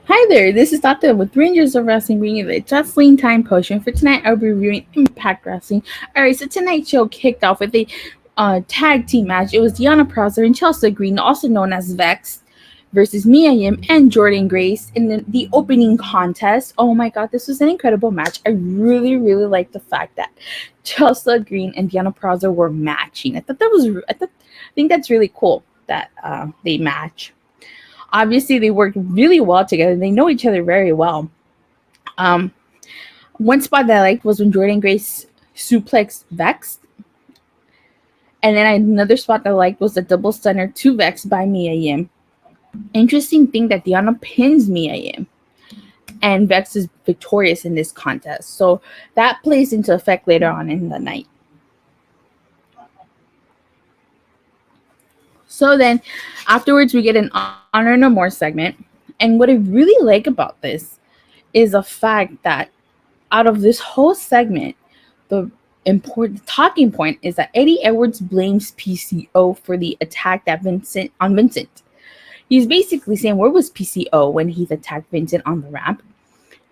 Hi there, this is Datila with Rangers of Wrestling bringing you the Wrestling Time Potion. For tonight, I'll be reviewing Impact Wrestling. Alright, so tonight's show kicked off with a tag team match. It was Deonna Purrazzo and Chelsea Green, also known as Vex, versus Mia Yim and Jordyn Grace in the opening contest. Oh my god, this was an incredible match. I really, really liked the fact that Chelsea Green and Deonna Purrazzo were matching. I think that's really cool that they match. Obviously, they work really well together. They know each other very well. Um, One spot that I liked was when Jordyn Grace suplexed Vex. And then another spot that I liked was the double stunner to Vex by Mia Yim. Interesting thing that Deonna pins Mia Yim. And Vex is victorious in this contest. So that plays into effect later on in the night. So then afterwards, we get an Honor No More segment. And what I really like about this is the fact that out of this whole segment, the important talking point is that Eddie Edwards blames PCO for the attack that Vincent. He's basically saying, where was PCO when he attacked Vincent on the ramp?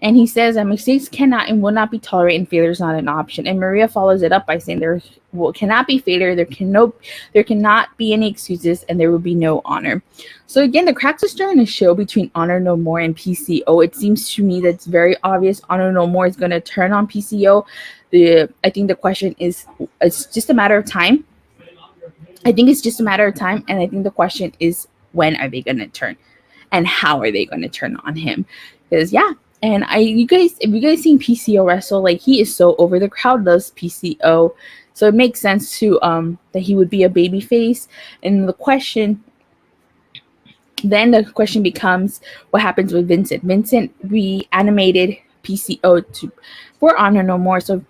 And he says that mistakes cannot and will not be tolerated and failure is not an option. And Maria follows it up by saying there cannot be failure, there cannot be any excuses, and there will be no honor. So again, the cracks are starting to show between Honor No More and PCO. It seems to me that it's very obvious Honor No More is going to turn on PCO. I think the question is, it's just a matter of time. I think it's just a matter of time, and I think the question is, when are they going to turn, and how are they going to turn on him? Because and if you guys seen PCO wrestle, like, he is so over. The crowd loves PCO, so it makes sense to that he would be a baby face. And the question becomes, what happens with Vincent? Vincent reanimated PCO for Honor No More. So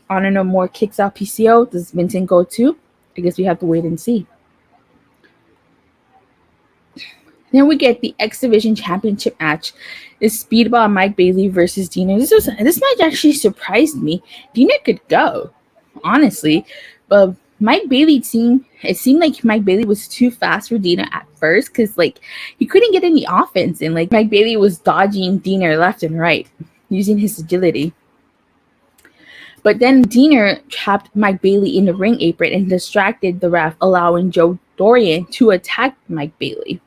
Honor No More kicks out PCO. Does Vincent go too? I guess we have to wait and see. Then we get the X Division Championship match. It's Speedball and Mike Bailey versus Deonna. This match actually surprised me. Deonna could go, honestly, but Mike Bailey seemed like Mike Bailey was too fast for Deonna at first, because like he couldn't get any offense, and like Mike Bailey was dodging Deonna left and right using his agility. But then Deonna trapped Mike Bailey in the ring apron and distracted the ref, allowing Joe Dorian to attack Mike Bailey.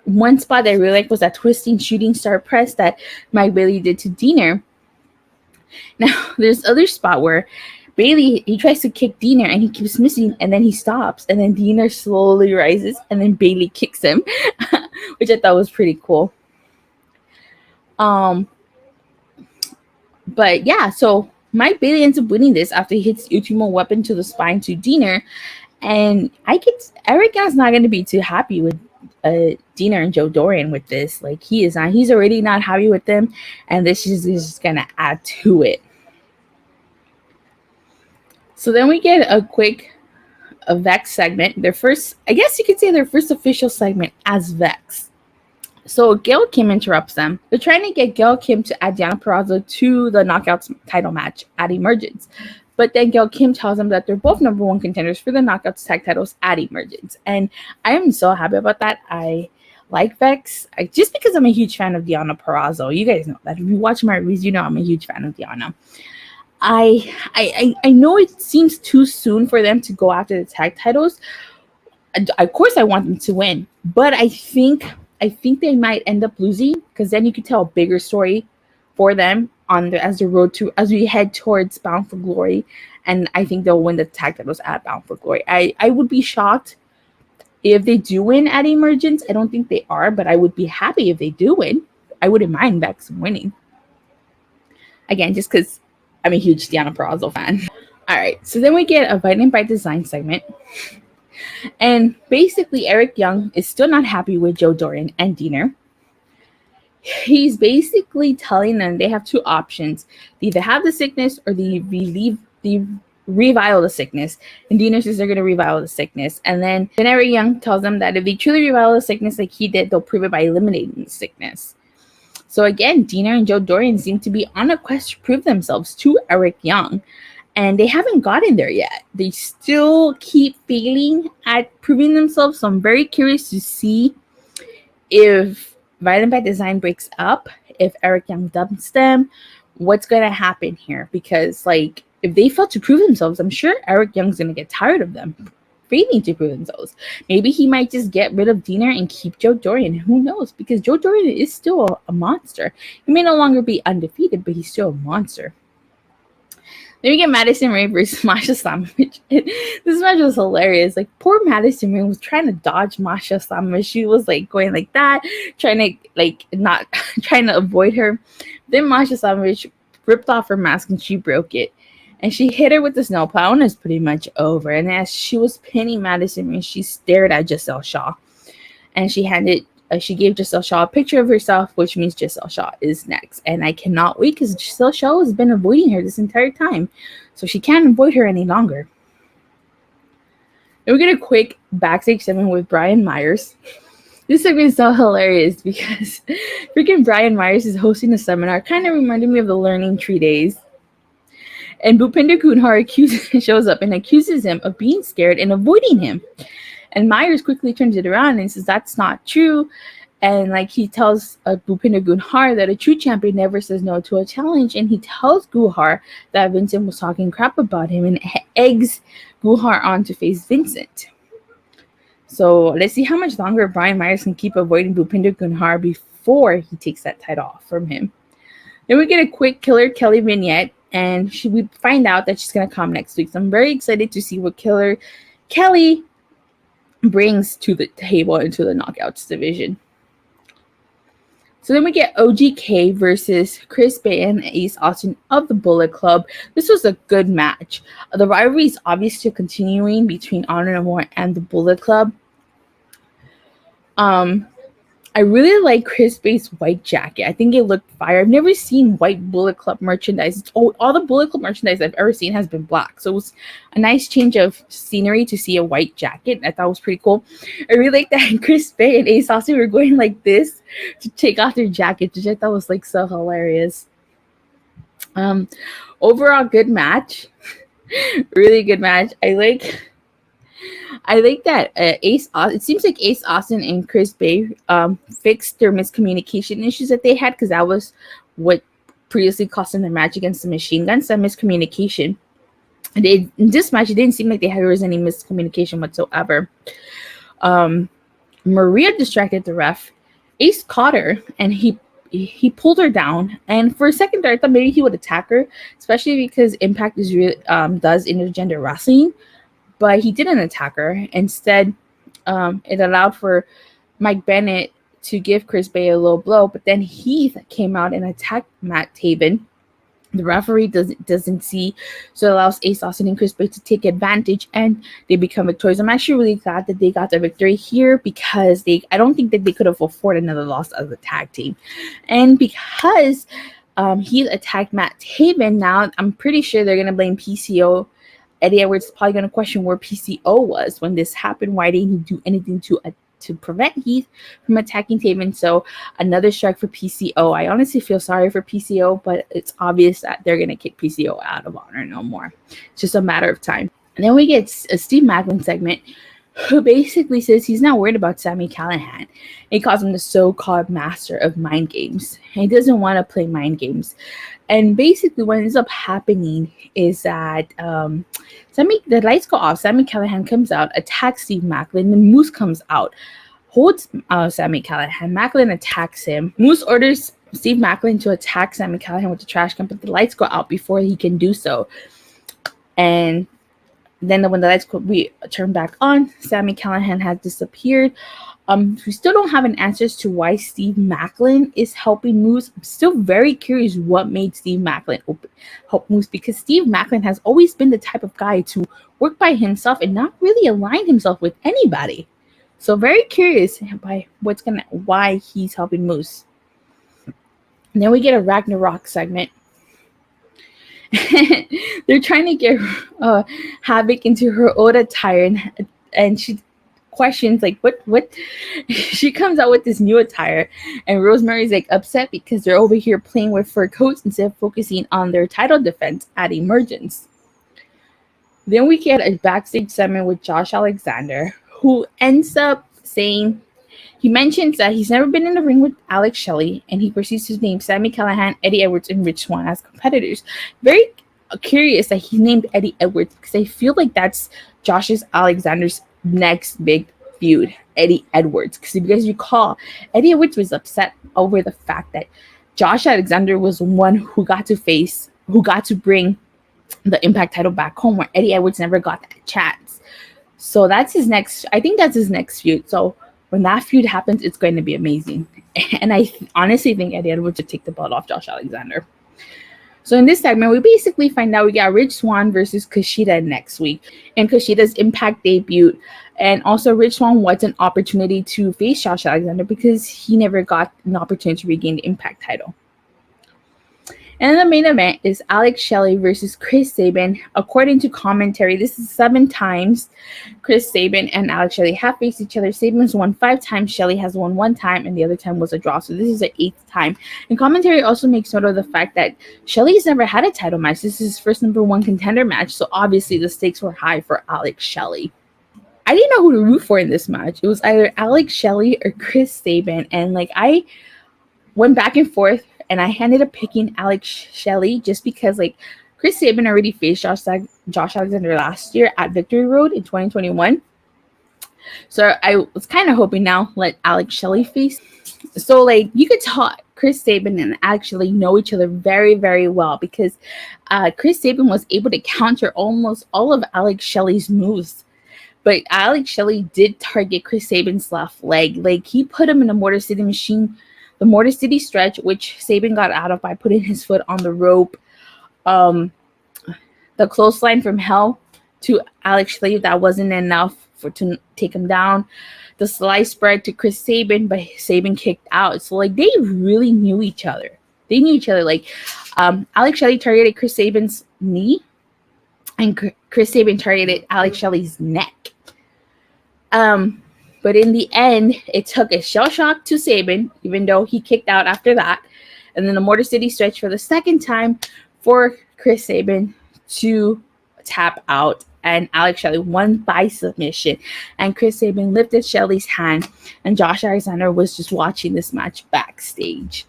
One spot that I really liked was that twisting shooting star press that Mike Bailey did to Deonna. Now, there's other spot where Bailey, he tries to kick Deonna and he keeps missing, and then he stops, and then Deonna slowly rises, and then Bailey kicks him, which I thought was pretty cool. But yeah, so Mike Bailey ends up winning this after he hits the ultimo weapon to the spine to Deonna, and Eric Young's not going to be too happy with Deonna and Joe Dorian with this. Like, he is not. He's already not happy with them, and this is just gonna add to it. So then we get a Vex segment. Their first, I guess you could say, their first official segment as Vex. So Gail Kim interrupts them. They're trying to get Gail Kim to add Deonna Purrazzo to the Knockouts title match at Emergence. But then Gail Kim tells them that they're both number one contenders for the Knockouts tag titles at Emergence. And I am so happy about that. I like Vex. Just because I'm a huge fan of Deonna Purrazzo. You guys know that. If you watch my reviews, you know I'm a huge fan of Deonna. I know it seems too soon for them to go after the tag titles. Of course, I want them to win. But I think they might end up losing, because then you could tell a bigger story for them as we head towards Bound for Glory, and I think they'll win the tag titles at Bound for Glory. I would be shocked if they do win at Emergence. I don't think they are, but I would be happy if they do win. I wouldn't mind Vex winning. Again, just because I'm a huge Deonna Purrazzo fan. All right, so then we get a Vitamin by Design segment. And basically, Eric Young is still not happy with Joe Dorian and Deonna. He's basically telling them they have two options. They either have the sickness or they revile the sickness. And Deonna says they're going to revile the sickness. And then Eric Young tells them that if they truly revile the sickness like he did, they'll prove it by eliminating the sickness. So again, Deonna and Joe Dorian seem to be on a quest to prove themselves to Eric Young. And they haven't gotten there yet. They still keep failing at proving themselves. So I'm very curious to see if Violent by Design breaks up. If Eric Young dumps them, what's going to happen here? Because, like, if they fail to prove themselves, I'm sure Eric Young's going to get tired of them failing to prove themselves. Maybe he might just get rid of Diener and keep Jordyn. Who knows? Because Jordyn is still a monster. He may no longer be undefeated, but he's still a monster. Then we get Madison Rayne versus Masha Slamovich. This match was hilarious. Like, poor Madison Rayne was trying to dodge Masha Slamovich. She was like going like that, trying to like not trying to avoid her. Then Masha Slamovich ripped off her mask and she broke it. And she hit her with the snowplow, and it's pretty much over. And as she was pinning Madison Rayne, she stared at Giselle Shaw. And she gave Giselle Shaw a picture of herself, which means Giselle Shaw is next. And I cannot wait because Giselle Shaw has been avoiding her this entire time. So she can't avoid her any longer. Then we get a quick backstage segment with Brian Myers. This segment is so hilarious because freaking Brian Myers is hosting a seminar. Kind of reminded me of the Learning Tree days. And Bhupinder Kunhar shows up and accuses him of being scared and avoiding him. And Myers quickly turns it around and says that's not true. And like he tells Bhupinder Kunhar that a true champion never says no to a challenge. And he tells Guhar that Vincent was talking crap about him and eggs Guhar on to face Vincent. So let's see how much longer Brian Myers can keep avoiding Bhupinder Kunhar before he takes that title off from him. Then we get a quick Killer Kelly vignette. And we find out that she's going to come next week. So I'm very excited to see what Killer Kelly brings to the table into the Knockouts division. So then we get OGK versus Chris Bay and Ace Austin of the Bullet Club. This was a good match. The rivalry is obviously continuing between Honor No More and the Bullet Club. I really like Chris Bay's white jacket. I think it looked fire. I've never seen white Bullet Club merchandise. All the Bullet Club merchandise I've ever seen has been black. So it was a nice change of scenery to see a white jacket. I thought it was pretty cool. I really like that Chris Bay and Ace Austin were going like this to take off their jackets, which I thought was like so hilarious. Overall, good match. Really good match. I like that it seems like Ace Austin and Chris Bay fixed their miscommunication issues that they had, because that was what previously cost them their match against the Machine Guns, that miscommunication. And in this match, it didn't seem like there was any miscommunication whatsoever. Maria distracted the ref. Ace caught her, and he pulled her down. And for a second there, I thought maybe he would attack her, especially because Impact is does intergender wrestling. But he didn't attack her. Instead, it allowed for Mike Bennett to give Chris Bay a low blow. But then Heath came out and attacked Matt Taven. The referee doesn't see, so it allows Ace Austin and Chris Bay to take advantage, and they become victorious. I'm actually really glad that they got the victory here, because I don't think that they could have afforded another loss as a tag team. And because he attacked Matt Taven, now I'm pretty sure they're going to blame PCO. Eddie Edwards is probably going to question where PCO was when this happened. Why didn't he do anything to prevent Heath from attacking Taven? So another strike for PCO. I honestly feel sorry for PCO, but it's obvious that they're going to kick PCO out of Honor No More. It's just a matter of time. And then we get a Steve Maclin segment, who basically says he's not worried about Sami Callihan. He calls him the so-called master of mind games. He doesn't want to play mind games. And basically what ends up happening is that the lights go off. Sami Callihan comes out, attacks Steve Maclin, and Moose comes out, holds Sami Callihan. Maclin attacks him. Moose orders Steve Maclin to attack Sami Callihan with the trash can, but the lights go out before he can do so. And then when the lights turn back on, Sami Callihan has disappeared. We still don't have an answer as to why Steve Maclin is helping Moose. I'm still very curious what made Steve Maclin help Moose, because Steve Maclin has always been the type of guy to work by himself and not really align himself with anybody. So very curious by why he's helping Moose. And then we get a Ragnarok segment. They're trying to get Havoc into her old attire, and she questions like what she comes out with this new attire, and Rosemary's like upset because they're over here playing with fur coats instead of focusing on their title defense at Emergence. Then we get a backstage segment with Josh Alexander, who ends up saying He mentions that he's never been in the ring with Alex Shelley, and he proceeds to name Sami Callihan, Eddie Edwards, and Rich Swann as competitors. Very curious that he named Eddie Edwards, because I feel like that's Josh Alexander's next big feud, Eddie Edwards. Because if you guys recall, Eddie Edwards was upset over the fact that Josh Alexander was the one who got to bring the Impact title back home, where Eddie Edwards never got that chance. So that's his next, I think that's his next feud. So when that feud happens, it's going to be amazing. And I honestly think Eddie Edwards would take the belt off Josh Alexander. So in this segment, we basically find out we got Rich Swann versus Kushida next week, and Kushida's Impact debut. And also Rich Swann wants an opportunity to face Josh Alexander because he never got an opportunity to regain the Impact title. And the main event is Alex Shelley versus Chris Sabin. According to commentary, this is 7 times Chris Sabin and Alex Shelley have faced each other. Sabin's won 5 times, Shelley has won 1 time, and the other time was a draw. So this is the 8th time. And commentary also makes note of the fact that Shelley's never had a title match. This is his first #1 contender match. So obviously the stakes were high for Alex Shelley. I didn't know who to root for in this match. It was either Alex Shelley or Chris Sabin. And I went back and forth. And I ended up picking Alex Shelley just because, Chris Sabin already faced Josh Alexander last year at Victory Road in 2021. So I was kind of hoping now let Alex Shelley face. So, you could tell Chris Sabin and Alex Shelley know each other very, very well because Chris Sabin was able to counter almost all of Alex Shelley's moves. But Alex Shelley did target Chris Sabin's left leg. He put him in a Motor City Machine. The Motor City stretch, which Sabin got out of by putting his foot on the rope. The clothesline from hell to Alex Shelley, that wasn't enough to take him down. The slice spread to Chris Sabin, but Sabin kicked out. So they really knew each other. They knew each other. Alex Shelley targeted Chris Sabin's knee, and Chris Sabin targeted Alex Shelley's neck. But in the end, it took a shell shock to Sabin, even though he kicked out after that. And then the Motor City stretch for the second time for Chris Sabin to tap out. And Alex Shelley won by submission. And Chris Sabin lifted Shelley's hand. And Josh Alexander was just watching this match backstage.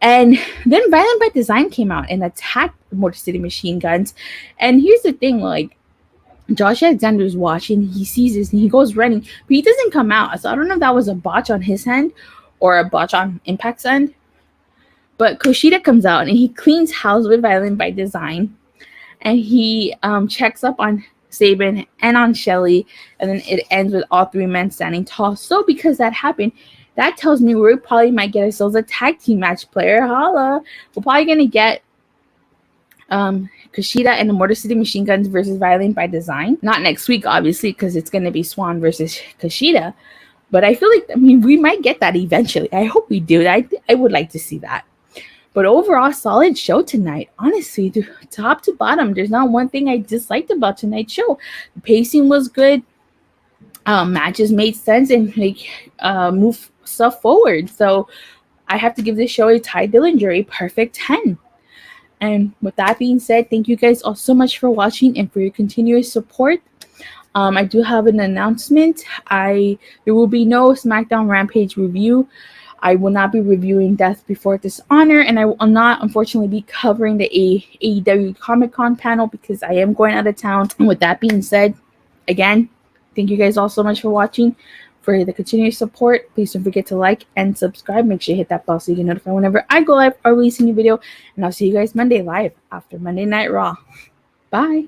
And then Violent by Design came out and attacked the Motor City Machine Guns. And here's the thing, Josh Alexander's watching, he sees this, and he goes running, but he doesn't come out. So I don't know if that was a botch on his end or a botch on Impact's end. But Kushida comes out, and he cleans house with Violent by Design, and he checks up on Sabin and on Shelley, and then it ends with all 3 men standing tall. So because that happened, that tells me we probably might get ourselves a tag team match. Player holla. We're probably going to get Kushida and the Motor City Machine Guns versus Violent by Design. Not next week, obviously, because it's going to be Swann versus Kushida. But I feel we might get that eventually. I hope we do. I would like to see that. But overall, solid show tonight. Honestly, top to bottom, there's not one thing I disliked about tonight's show. The pacing was good. Matches made sense and move stuff forward. So I have to give this show a Ty Dillinger, a perfect 10. And with that being said, thank you guys all so much for watching and for your continuous support. I do have an announcement. There will be no SmackDown Rampage review. I will not be reviewing Death Before Dishonor, and I will not, unfortunately, be covering the AEW Comic-Con panel because I am going out of town. And with that being said, again, thank you guys all so much for watching. For the continuous support, please don't forget to like and subscribe. Make sure you hit that bell so you get notified whenever I go live or release a new video. And I'll see you guys Monday live after Monday Night Raw. Bye.